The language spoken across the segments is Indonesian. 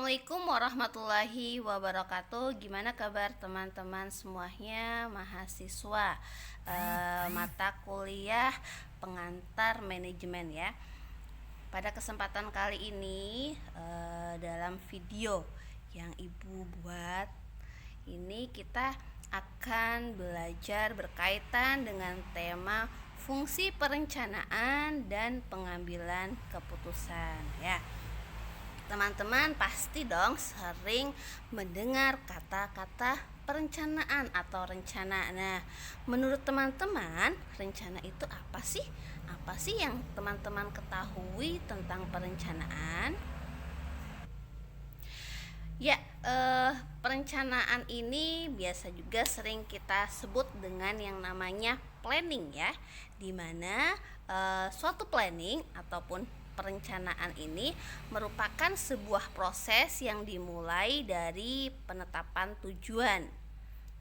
Assalamualaikum warahmatullahi wabarakatuh. Gimana kabar teman-teman semuanya, mahasiswa mata kuliah pengantar manajemen ya. Pada kesempatan kali ini dalam video yang ibu buat ini kita akan belajar berkaitan dengan tema fungsi perencanaan dan pengambilan keputusan ya. Teman-teman pasti dong sering mendengar kata-kata perencanaan atau rencana. Nah, menurut teman-teman, rencana itu apa sih? Apa sih yang teman-teman ketahui tentang perencanaan? Ya, perencanaan ini biasa juga sering kita sebut dengan yang namanya planning ya, dimana suatu planning ataupun perencanaan ini merupakan sebuah proses yang dimulai dari penetapan tujuan,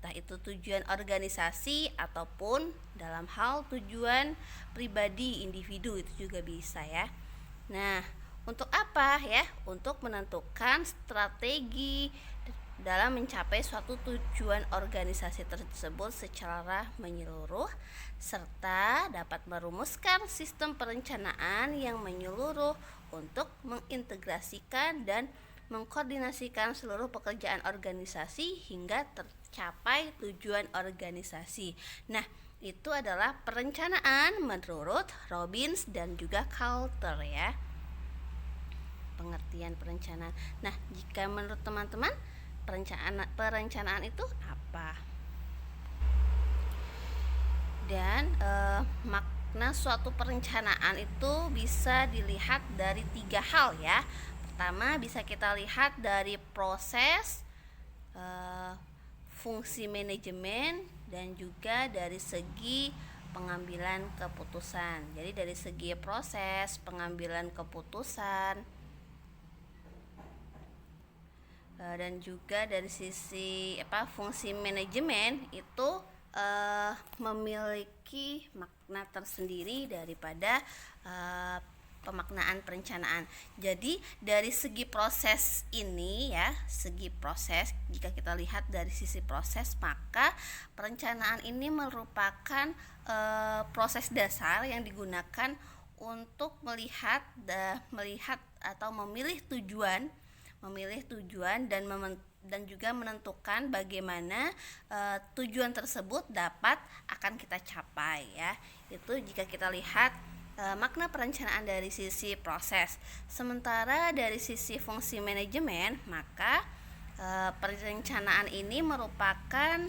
entah itu tujuan organisasi ataupun dalam hal tujuan pribadi individu itu juga bisa ya. Nah, untuk apa ya? Untuk menentukan strategi dalam mencapai suatu tujuan organisasi tersebut secara menyeluruh, serta dapat merumuskan sistem perencanaan yang menyeluruh untuk mengintegrasikan dan mengkoordinasikan seluruh pekerjaan organisasi hingga tercapai tujuan organisasi. Nah, itu adalah perencanaan menurut Robbins dan juga Coulter ya, pengertian perencanaan. Nah, jika menurut teman-teman perencanaan itu apa? Dan makna suatu perencanaan itu bisa dilihat dari 3 hal ya. Pertama, bisa kita lihat dari proses, fungsi manajemen, dan juga dari segi pengambilan keputusan. Jadi dari segi proses pengambilan keputusan dan juga dari sisi fungsi manajemen itu memiliki makna tersendiri daripada pemaknaan perencanaan. Jadi dari segi proses ini ya, segi proses, jika kita lihat dari sisi proses, maka perencanaan ini merupakan proses dasar yang digunakan untuk melihat atau memilih tujuan dan juga menentukan bagaimana tujuan tersebut akan kita capai ya. Itu jika kita lihat makna perencanaan dari sisi proses. Sementara dari sisi fungsi manajemen, maka perencanaan ini merupakan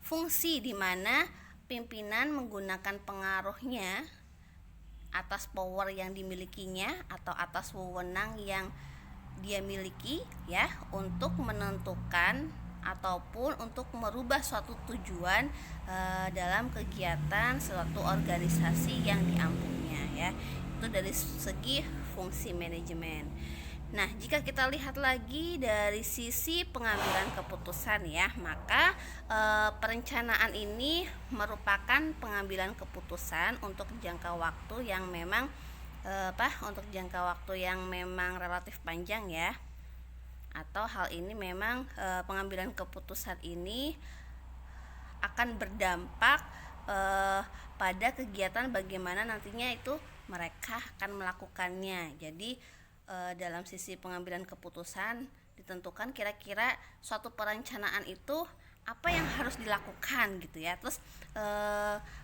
fungsi di mana pimpinan menggunakan pengaruhnya atas power yang dimilikinya atau atas wewenang yang dia miliki ya, untuk menentukan ataupun untuk merubah suatu tujuan dalam kegiatan suatu organisasi yang diampunya ya. Itu dari segi fungsi manajemen. Nah, jika kita lihat lagi dari sisi pengambilan keputusan ya, maka perencanaan ini merupakan pengambilan keputusan untuk jangka waktu yang memang relatif panjang ya. Atau hal ini memang pengambilan keputusan ini akan berdampak pada kegiatan bagaimana nantinya itu mereka akan melakukannya. Jadi dalam sisi pengambilan keputusan ditentukan kira-kira suatu perencanaan itu apa yang harus dilakukan gitu ya. Terus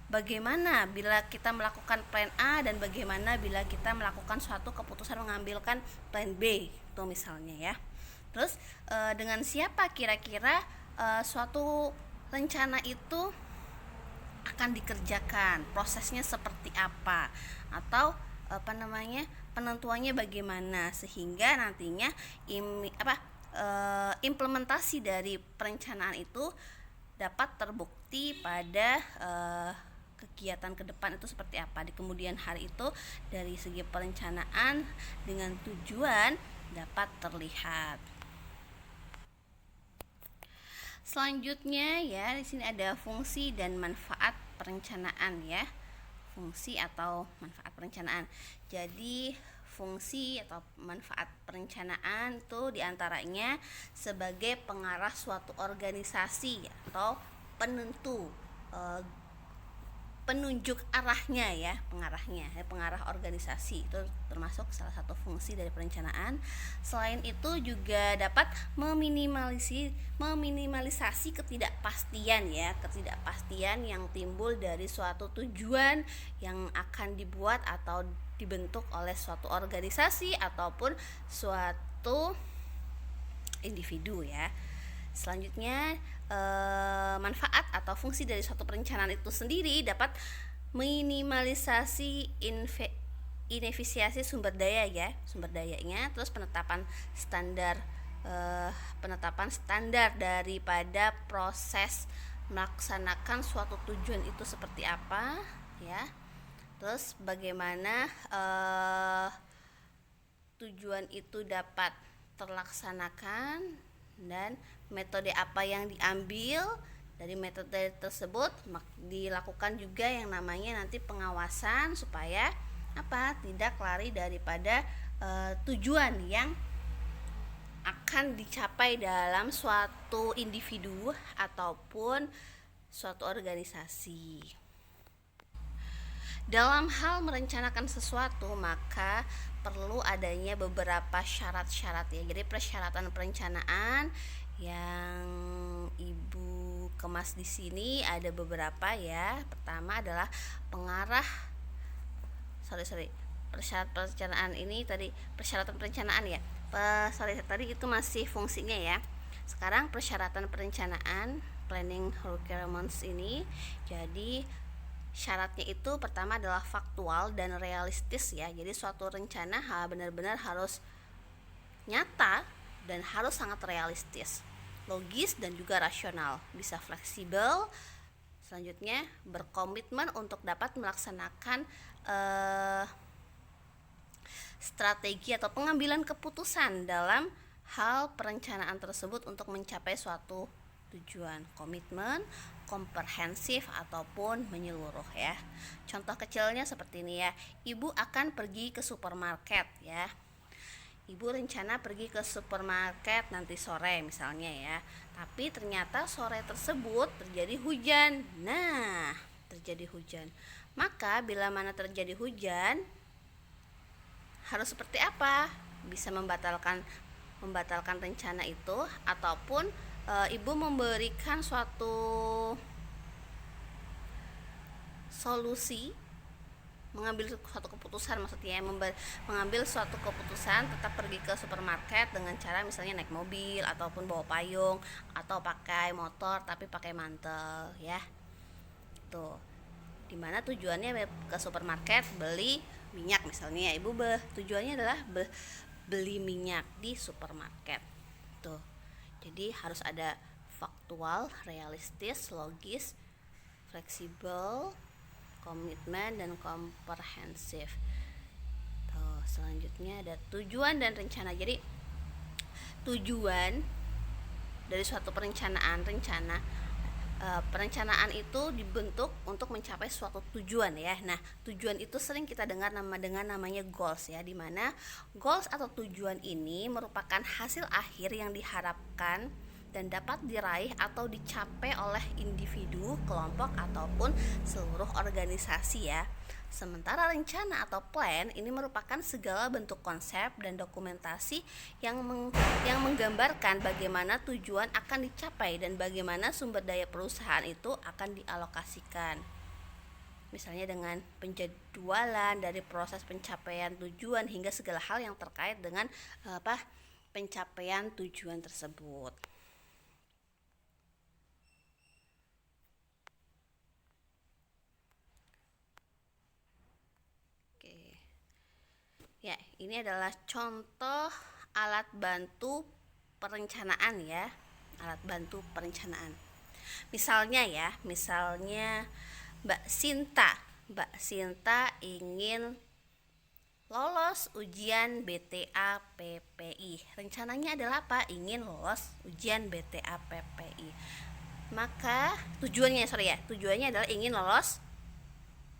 bagaimana bila kita melakukan plan A dan bagaimana bila kita melakukan suatu keputusan mengambilkan plan B itu misalnya ya. Terus dengan siapa kira-kira suatu rencana itu akan dikerjakan, prosesnya seperti apa, atau penentuannya bagaimana, sehingga nantinya implementasi dari perencanaan itu dapat terbukti pada kegiatan ke depan itu seperti apa di kemudian hari. Itu dari segi perencanaan dengan tujuan dapat terlihat. Selanjutnya ya, di sini ada fungsi dan manfaat perencanaan ya. Fungsi atau manfaat perencanaan. Jadi fungsi atau manfaat perencanaan itu diantaranya sebagai pengarah suatu organisasi atau penentu, penunjuk arahnya ya, pengarah organisasi itu termasuk salah satu fungsi dari perencanaan. Selain itu juga dapat meminimalisasi ketidakpastian yang timbul dari suatu tujuan yang akan dibuat atau dibentuk oleh suatu organisasi ataupun suatu individu ya. Selanjutnya, manfaat atau fungsi dari suatu perencanaan itu sendiri dapat minimalisasi inefisiensi sumber dayanya, terus penetapan standar daripada proses melaksanakan suatu tujuan itu seperti apa ya. Terus bagaimana tujuan itu dapat terlaksanakan dan metode apa yang diambil. Dari metode tersebut dilakukan juga yang namanya nanti pengawasan supaya tidak lari daripada tujuan yang akan dicapai dalam suatu individu ataupun suatu organisasi. Dalam hal merencanakan sesuatu maka perlu adanya beberapa syarat-syarat ya. Jadi persyaratan perencanaan yang Ibu kemas di sini ada beberapa ya. Pertama adalah persyaratan perencanaan ini tadi persyaratan perencanaan ya. Tadi itu masih fungsinya ya. Sekarang persyaratan perencanaan, planning requirements ini. Jadi syaratnya itu pertama adalah faktual dan realistis ya. Jadi suatu rencana benar-benar harus nyata dan harus sangat realistis, logis dan juga rasional, bisa fleksibel. Selanjutnya berkomitmen untuk dapat melaksanakan strategi atau pengambilan keputusan dalam hal perencanaan tersebut untuk mencapai suatu tujuan. Komitmen komprehensif ataupun menyeluruh ya. Contoh kecilnya seperti ini ya. Ibu akan pergi ke supermarket ya. Ibu rencana pergi ke supermarket nanti sore misalnya ya. Tapi ternyata sore tersebut terjadi hujan. Maka bila mana terjadi hujan harus seperti apa? Bisa membatalkan rencana itu ataupun ibu memberikan suatu solusi, mengambil suatu keputusan, maksudnya mengambil suatu keputusan tetap pergi ke supermarket dengan cara misalnya naik mobil ataupun bawa payung atau pakai motor tapi pakai mantel ya. Tuh. Dimana tujuannya ke supermarket beli minyak misalnya, ibu tujuannya adalah beli minyak di supermarket. Tuh. Jadi harus ada faktual, realistis, logis, fleksibel, komitmen dan komprehensif. Selanjutnya ada tujuan dan rencana. Jadi tujuan dari suatu perencanaan itu dibentuk untuk mencapai suatu tujuan ya. Nah, tujuan itu sering kita dengar dengan namanya goals ya, di mana goals atau tujuan ini merupakan hasil akhir yang diharapkan dan dapat diraih atau dicapai oleh individu, kelompok ataupun seluruh organisasi ya. Sementara rencana atau plan ini merupakan segala bentuk konsep dan dokumentasi yang menggambarkan bagaimana tujuan akan dicapai dan bagaimana sumber daya perusahaan itu akan dialokasikan. Misalnya dengan penjadwalan dari proses pencapaian tujuan hingga segala hal yang terkait dengan pencapaian tujuan tersebut. Ya, ini adalah contoh alat bantu perencanaan ya. Alat bantu perencanaan. Misalnya Mbak Sinta ingin lolos ujian BTA PPI. Rencananya adalah apa? Ingin lolos ujian BTA PPI. Maka tujuannya adalah ingin lolos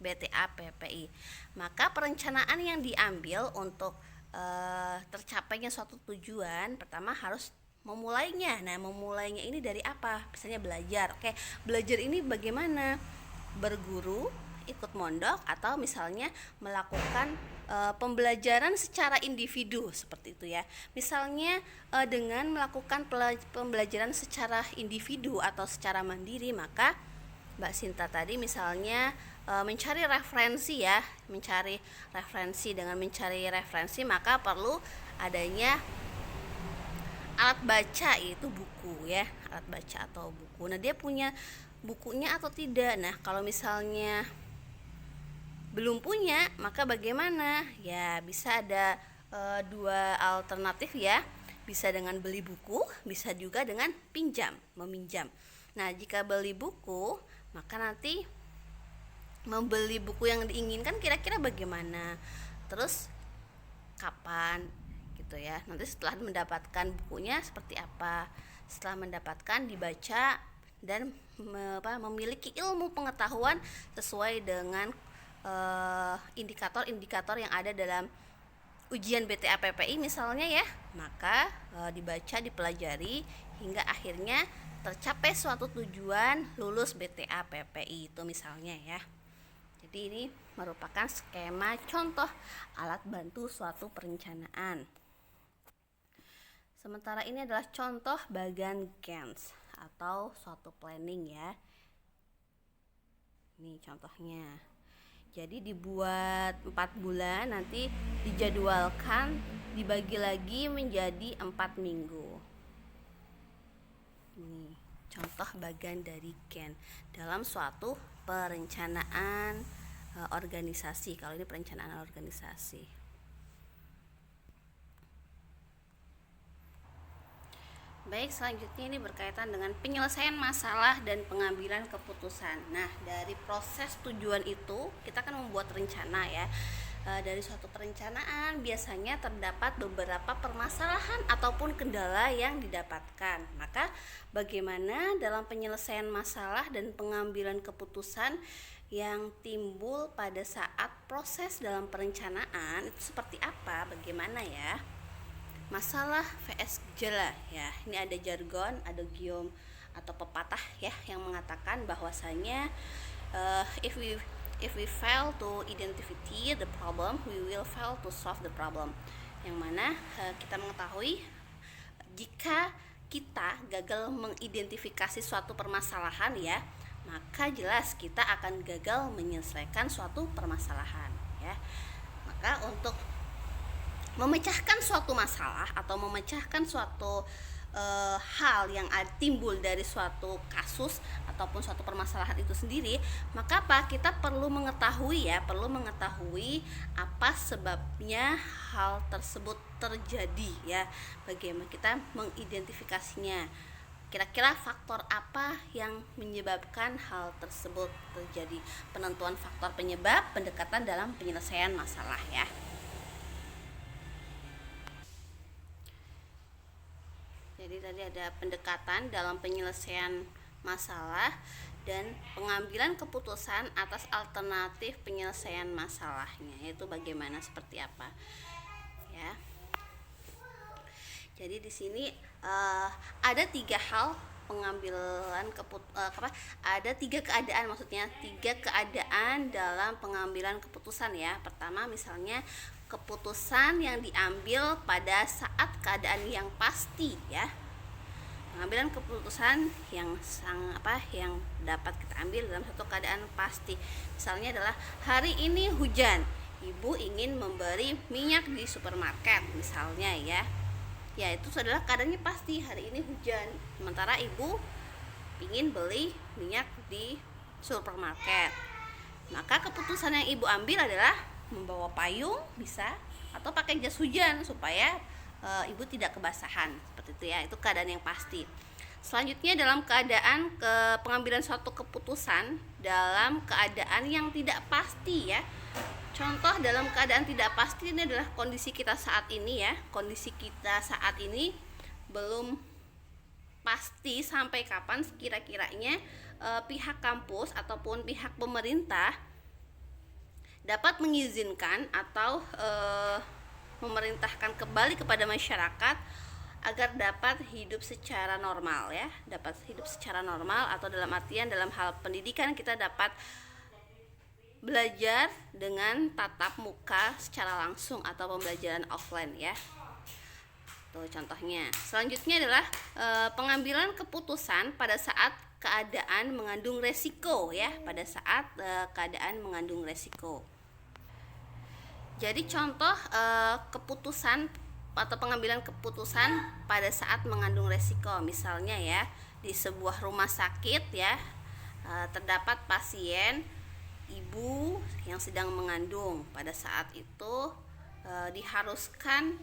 BTA PPI. Maka perencanaan yang diambil untuk tercapainya suatu tujuan, pertama harus memulainya. Nah, memulainya ini dari apa? Misalnya belajar. Oke, belajar ini bagaimana? Berguru, ikut mondok, atau misalnya melakukan pembelajaran secara individu seperti itu ya. Misalnya dengan melakukan pembelajaran secara individu atau secara mandiri, maka Mbak Sinta tadi misalnya mencari referensi ya, dengan mencari referensi maka perlu adanya alat baca, yaitu buku ya, alat baca atau buku. Nah, dia punya bukunya atau tidak? Nah, kalau misalnya belum punya, maka bagaimana? Ya, bisa ada dua alternatif ya. Bisa dengan beli buku, bisa juga dengan meminjam. Nah, jika beli buku, maka nanti membeli buku yang diinginkan kira-kira bagaimana, terus kapan gitu ya. Nanti setelah mendapatkan bukunya seperti apa, setelah mendapatkan dibaca dan memiliki ilmu pengetahuan sesuai dengan indikator-indikator yang ada dalam ujian BTA PPI misalnya ya, maka dibaca, dipelajari hingga akhirnya tercapai suatu tujuan, lulus BTA PPI itu misalnya ya. Jadi ini merupakan skema contoh alat bantu suatu perencanaan. Sementara ini adalah contoh bagan Gantt atau suatu planning ya. Ini contohnya. Jadi dibuat 4 bulan, nanti dijadwalkan dibagi lagi menjadi 4 minggu. Ini contoh bagan dari Gantt dalam suatu perencanaan organisasi. Kalau ini perencanaan organisasi. Baik, selanjutnya ini berkaitan dengan penyelesaian masalah dan pengambilan keputusan. Nah, dari proses tujuan itu kita kan membuat rencana ya. Dari suatu perencanaan biasanya terdapat beberapa permasalahan ataupun kendala yang didapatkan. Maka bagaimana dalam penyelesaian masalah dan pengambilan keputusan yang timbul pada saat proses dalam perencanaan itu seperti apa, bagaimana ya? Masalah vs gejala ya. Ini ada jargon, ada giom atau pepatah ya yang mengatakan bahwasanya if we fail to identify the problem, we will fail to solve the problem. Yang mana kita mengetahui jika kita gagal mengidentifikasi suatu permasalahan ya, maka jelas kita akan gagal menyelesaikan suatu permasalahan ya. Maka untuk memecahkan suatu masalah atau memecahkan suatu hal yang timbul dari suatu kasus ataupun suatu permasalahan itu sendiri, maka kita perlu mengetahui apa sebabnya hal tersebut terjadi ya. Bagaimana kita mengidentifikasinya, kira-kira faktor apa yang menyebabkan hal tersebut terjadi. Penentuan faktor penyebab, pendekatan dalam penyelesaian masalah ya. Jadi tadi ada pendekatan dalam penyelesaian masalah dan pengambilan keputusan atas alternatif penyelesaian masalahnya, yaitu bagaimana, seperti apa ya. Jadi di sini ada 3 hal pengambilan ada 3 keadaan, maksudnya 3 keadaan dalam pengambilan keputusan ya. Pertama misalnya keputusan yang diambil pada saat keadaan yang pasti ya. Pengambilan keputusan yang yang dapat kita ambil dalam satu keadaan pasti. Misalnya adalah hari ini hujan, ibu ingin membeli minyak di supermarket misalnya ya. Ya, itu adalah keadaannya pasti, hari ini hujan. Sementara ibu ingin beli minyak di supermarket. Maka keputusan yang ibu ambil adalah membawa payung bisa, atau pakai jas hujan supaya ibu tidak kebasahan, seperti itu ya. Itu keadaan yang pasti. Selanjutnya dalam keadaan pengambilan suatu keputusan dalam keadaan yang tidak pasti ya. Contoh dalam keadaan tidak pasti ini adalah kondisi kita saat ini ya. Kondisi kita saat ini belum pasti sampai kapan kira-kiranya pihak kampus ataupun pihak pemerintah dapat mengizinkan atau memerintahkan kembali kepada masyarakat agar dapat hidup secara normal ya, dapat hidup secara normal, atau dalam artian dalam hal pendidikan kita dapat belajar dengan tatap muka secara langsung atau pembelajaran offline ya. Tuh contohnya. Selanjutnya adalah pengambilan keputusan pada saat keadaan mengandung resiko ya, pada saat keadaan mengandung resiko. Jadi contoh keputusan atau pengambilan keputusan pada saat mengandung resiko, misalnya ya di sebuah rumah sakit ya, terdapat pasien ibu yang sedang mengandung. Pada saat itu diharuskan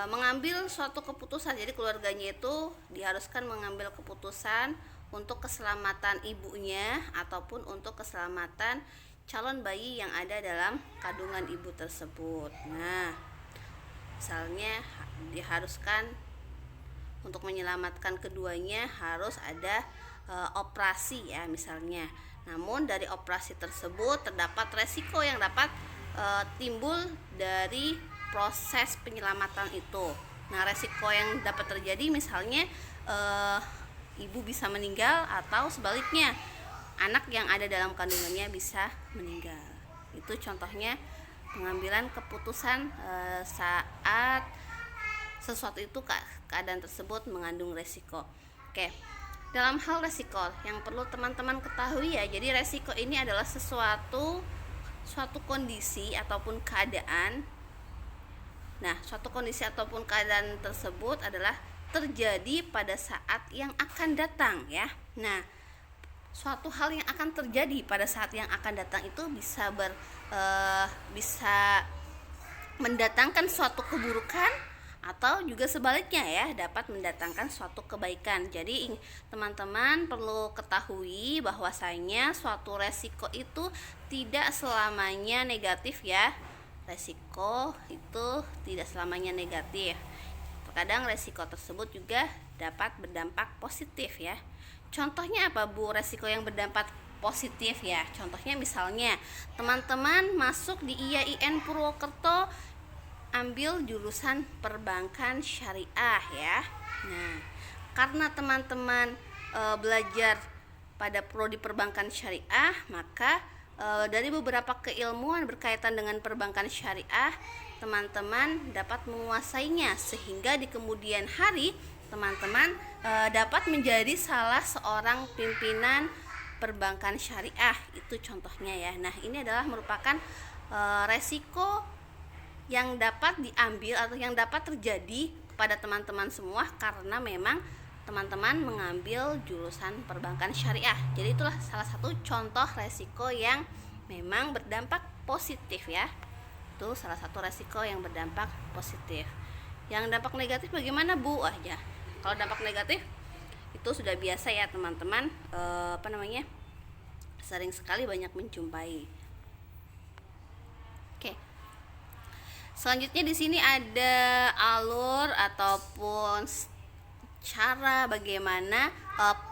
mengambil suatu keputusan. Jadi keluarganya itu diharuskan mengambil keputusan untuk keselamatan ibunya ataupun untuk keselamatan calon bayi yang ada dalam kandungan ibu tersebut. Nah, misalnya diharuskan untuk menyelamatkan keduanya harus ada operasi ya misalnya. Namun dari operasi tersebut terdapat resiko yang dapat timbul dari proses penyelamatan itu. Nah, resiko yang dapat terjadi misalnya ibu bisa meninggal, atau sebaliknya anak yang ada dalam kandungannya bisa meninggal. Itu contohnya pengambilan keputusan saat sesuatu itu keadaan tersebut mengandung resiko. Oke, dalam hal resiko yang perlu teman-teman ketahui ya, jadi resiko ini adalah suatu kondisi ataupun keadaan. Nah, suatu kondisi ataupun keadaan tersebut adalah terjadi pada saat yang akan datang ya. Nah, suatu hal yang akan terjadi pada saat yang akan datang itu bisa mendatangkan suatu keburukan atau juga sebaliknya ya, dapat mendatangkan suatu kebaikan. Jadi teman-teman perlu ketahui bahwasanya suatu resiko itu tidak selamanya negatif ya. Resiko itu tidak selamanya negatif. Terkadang resiko tersebut juga dapat berdampak positif ya. Contohnya apa Bu resiko yang berdampak positif ya? Contohnya misalnya teman-teman masuk di IAIN Purwokerto, ambil jurusan perbankan syariah ya. Nah, karena teman-teman belajar pada prodi perbankan syariah, maka dari beberapa keilmuan berkaitan dengan perbankan syariah teman-teman dapat menguasainya, sehingga di kemudian hari teman-teman dapat menjadi salah seorang pimpinan perbankan syariah. Itu contohnya ya. Nah, ini adalah merupakan resiko yang dapat diambil atau yang dapat terjadi kepada teman-teman semua karena memang teman-teman mengambil jurusan perbankan syariah. Jadi itulah salah satu contoh resiko yang memang berdampak positif ya. Itu salah satu resiko yang berdampak positif. Yang dampak negatif bagaimana Bu? Ya, kalau dampak negatif itu sudah biasa ya teman-teman, sering sekali banyak menjumpai. Oke. Selanjutnya di sini ada alur ataupun cara bagaimana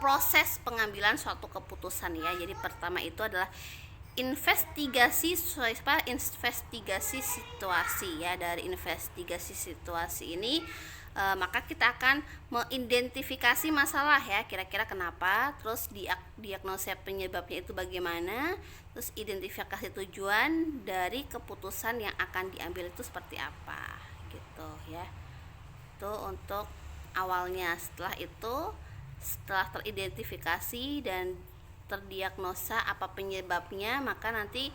proses pengambilan suatu keputusan ya. Jadi pertama itu adalah investigasi situasi ya. Dari investigasi situasi ini maka kita akan mengidentifikasi masalah ya, kira-kira kenapa, terus diagnosa penyebabnya itu bagaimana, terus identifikasi tujuan dari keputusan yang akan diambil itu seperti apa gitu ya. Itu untuk awalnya. Setelah teridentifikasi dan terdiagnosa apa penyebabnya, maka nanti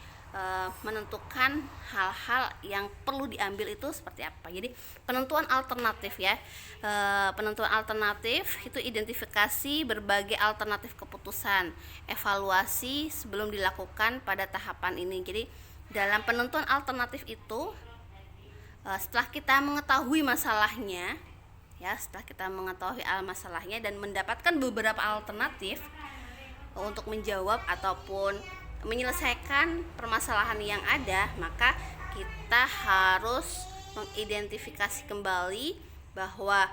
menentukan hal-hal yang perlu diambil itu seperti apa. Jadi penentuan alternatif ya, penentuan alternatif itu identifikasi berbagai alternatif keputusan, evaluasi sebelum dilakukan pada tahapan ini. Jadi dalam penentuan alternatif itu setelah kita mengetahui masalahnya ya, masalahnya dan mendapatkan beberapa alternatif untuk menjawab ataupun menyelesaikan permasalahan yang ada, maka kita harus mengidentifikasi kembali bahwa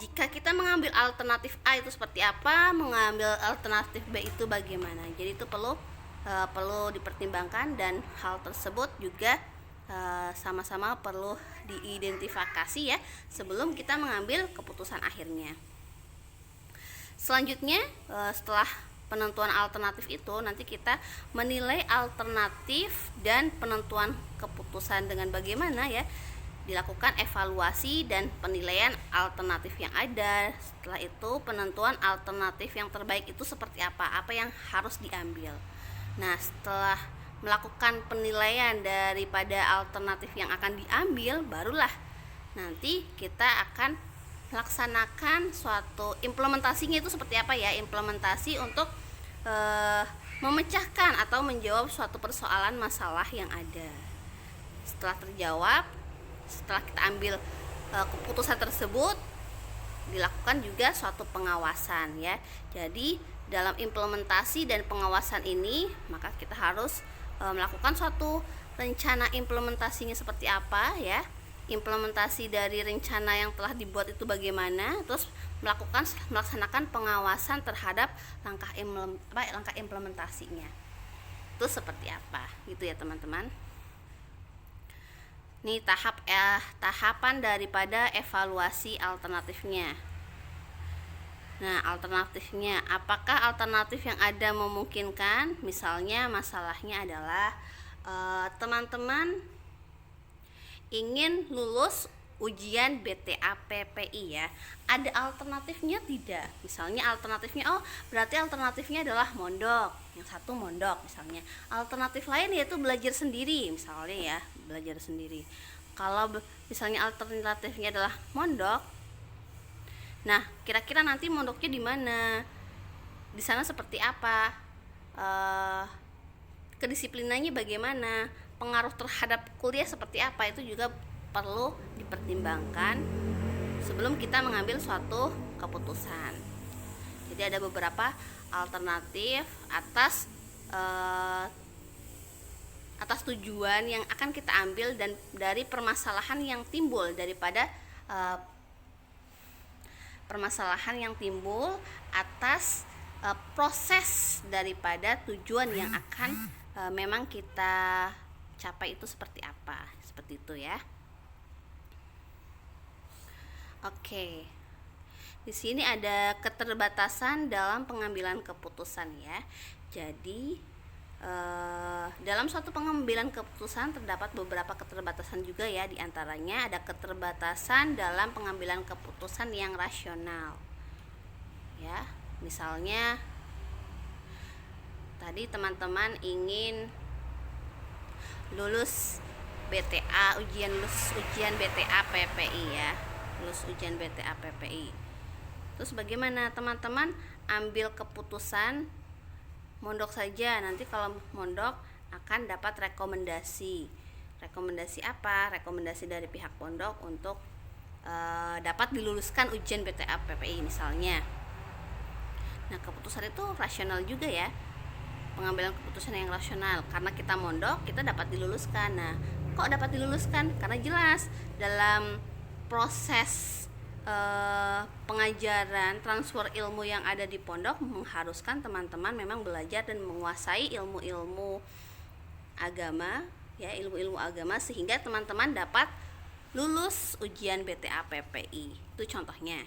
jika kita mengambil alternatif A itu seperti apa, mengambil alternatif B itu bagaimana. Jadi itu perlu perlu dipertimbangkan, dan hal tersebut juga sama-sama perlu diidentifikasi ya sebelum kita mengambil keputusan akhirnya. Selanjutnya setelah penentuan alternatif itu, nanti kita menilai alternatif dan penentuan keputusan dengan bagaimana ya, dilakukan evaluasi dan penilaian alternatif yang ada. Setelah itu penentuan alternatif yang terbaik itu seperti apa yang harus diambil. Nah, setelah melakukan penilaian daripada alternatif yang akan diambil, barulah nanti kita akan melaksanakan suatu implementasinya itu seperti apa ya, implementasi untuk memecahkan atau menjawab suatu persoalan masalah yang ada. Setelah terjawab, setelah kita ambil keputusan tersebut, dilakukan juga suatu pengawasan ya. Jadi dalam implementasi dan pengawasan ini, maka kita harus melakukan suatu rencana implementasinya seperti apa ya, implementasi dari rencana yang telah dibuat itu bagaimana, terus melaksanakan pengawasan terhadap langkah implementasinya itu seperti apa gitu ya teman-teman. Ini tahapan daripada evaluasi alternatifnya. Nah, alternatifnya, apakah alternatif yang ada memungkinkan? Misalnya masalahnya adalah teman-teman ingin lulus ujian BTA PPI ya. Ada alternatifnya tidak? Misalnya alternatifnya, berarti alternatifnya adalah mondok. Yang satu mondok misalnya. Alternatif lain yaitu belajar sendiri misalnya ya, belajar sendiri. Kalau misalnya alternatifnya adalah mondok, nah, kira-kira nanti mondoknya di mana? Di sana seperti apa? Kedisiplinannya bagaimana? Pengaruh terhadap kuliah seperti apa? Itu juga perlu dipertimbangkan sebelum kita mengambil suatu keputusan. Jadi ada beberapa alternatif atas tujuan yang akan kita ambil dan dari permasalahan yang timbul daripada permasalahan yang timbul atas proses daripada tujuan yang akan memang kita capai itu seperti apa, seperti itu ya. Oke. Di sini ada keterbatasan dalam pengambilan keputusan ya. Jadi dalam suatu pengambilan keputusan terdapat beberapa keterbatasan juga ya. Di antaranya ada keterbatasan dalam pengambilan keputusan yang rasional. Ya, misalnya tadi teman-teman ingin lulus BTA, lulus ujian BTA PPI ya. Lulus ujian BTA PPI. Terus bagaimana teman-teman ambil keputusan mondok saja? Nanti kalau mondok akan dapat rekomendasi. Rekomendasi apa? Rekomendasi dari pihak pondok untuk dapat diluluskan ujian BTA PPI misalnya. Nah, keputusan itu rasional juga ya. Pengambilan keputusan yang rasional, karena kita mondok, kita dapat diluluskan. Nah, kok dapat diluluskan? Karena jelas dalam proses pengajaran transfer ilmu yang ada di pondok mengharuskan teman-teman memang belajar dan menguasai ilmu-ilmu agama ya, ilmu-ilmu agama, sehingga teman-teman dapat lulus ujian BTA PPI. Itu contohnya.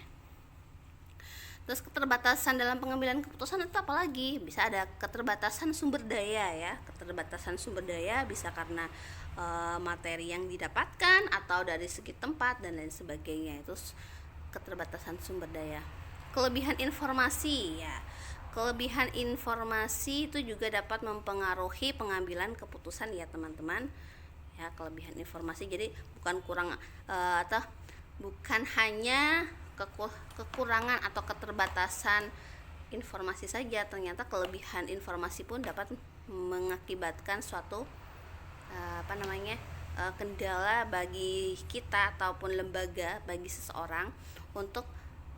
Terus keterbatasan dalam pengambilan keputusan itu apalagi? Bisa ada keterbatasan sumber daya ya. Keterbatasan sumber daya bisa karena materi yang didapatkan atau dari segi tempat dan lain sebagainya. Itu keterbatasan sumber daya. Kelebihan informasi ya. Kelebihan informasi itu juga dapat mempengaruhi pengambilan keputusan ya teman-teman. Ya, kelebihan informasi. Jadi bukan kurang atau bukan hanya kekurangan atau keterbatasan informasi saja, ternyata kelebihan informasi pun dapat mengakibatkan suatu kendala bagi kita ataupun lembaga, bagi seseorang untuk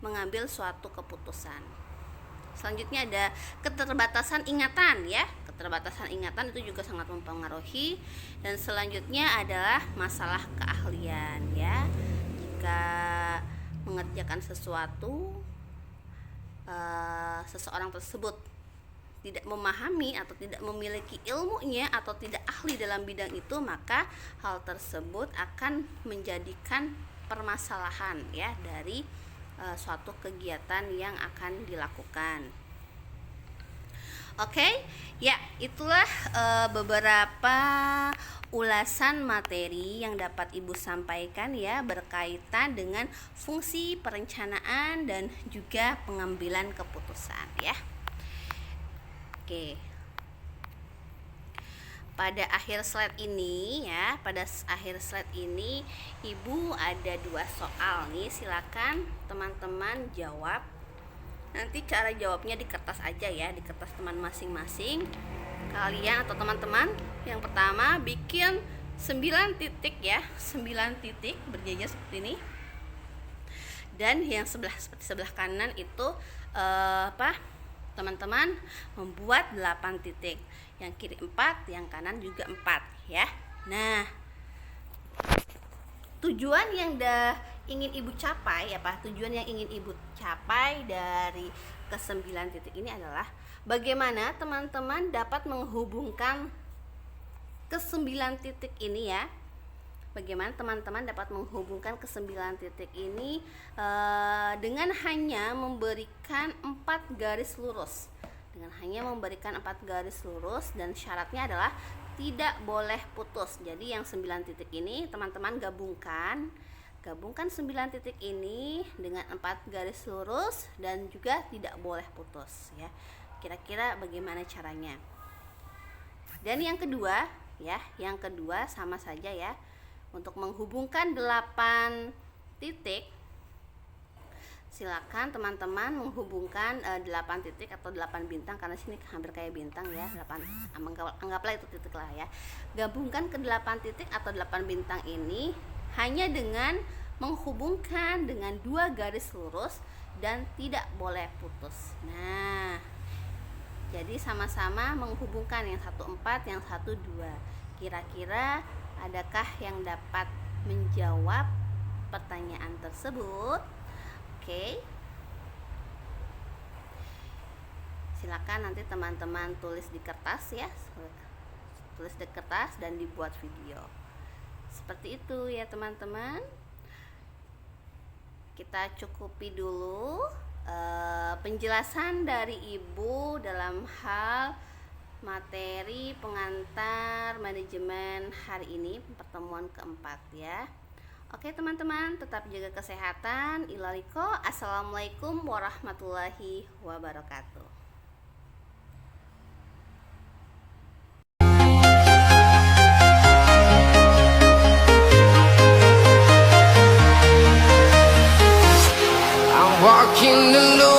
mengambil suatu keputusan. Selanjutnya ada keterbatasan ingatan ya. Keterbatasan ingatan itu juga sangat mempengaruhi. Dan selanjutnya adalah masalah keahlian ya. Jika mengerjakan sesuatu, seseorang tersebut tidak memahami atau tidak memiliki ilmunya atau tidak ahli dalam bidang itu, maka hal tersebut akan menjadikan permasalahan ya dari suatu kegiatan yang akan dilakukan. Oke, ya itulah beberapa ulasan materi yang dapat Ibu sampaikan ya berkaitan dengan fungsi perencanaan dan juga pengambilan keputusan ya. Oke. Pada akhir slide ini ya, Ibu ada 2 soal nih, silakan teman-teman jawab. Nanti cara jawabnya di kertas aja ya, di kertas teman masing-masing. Kalian atau teman-teman yang pertama bikin 9 titik ya, 9 titik berjejer seperti ini. Dan yang seperti sebelah kanan itu teman-teman membuat 8 titik. Yang kiri 4, yang kanan juga 4 ya. Nah, tujuan yang ingin Ibu capai tujuan yang ingin Ibu capai dari ke-9 titik ini adalah bagaimana teman-teman dapat menghubungkan ke-9 titik ini ya. Bagaimana teman-teman dapat menghubungkan ke-9 titik ini dengan hanya memberikan 4 garis lurus. Dengan hanya memberikan 4 garis lurus, dan syaratnya adalah tidak boleh putus. Jadi yang 9 titik ini teman-teman gabungkan 9 titik ini dengan 4 garis lurus dan juga tidak boleh putus ya. Kira-kira bagaimana caranya? Dan yang kedua ya, sama saja ya. Untuk menghubungkan 8 titik, silakan teman-teman menghubungkan 8 titik atau 8 bintang, karena sini hampir kayak bintang ya. 8, anggaplah itu titik lah ya. Gabungkan ke 8 titik atau 8 bintang ini hanya dengan menghubungkan dengan 2 garis lurus dan tidak boleh putus. Nah, jadi sama-sama menghubungkan, yang 1 4, yang 1 2. Kira-kira adakah yang dapat menjawab pertanyaan tersebut? Oke. Silakan nanti teman-teman tulis di kertas ya. Tulis di kertas dan dibuat video. Seperti itu ya teman-teman. Kita cukupi dulu penjelasan dari Ibu dalam hal materi pengantar manajemen hari ini, pertemuan keempat ya. Oke teman-teman, tetap jaga kesehatan. Ilaliko, assalamualaikum warahmatullahi wabarakatuh. Walking alone.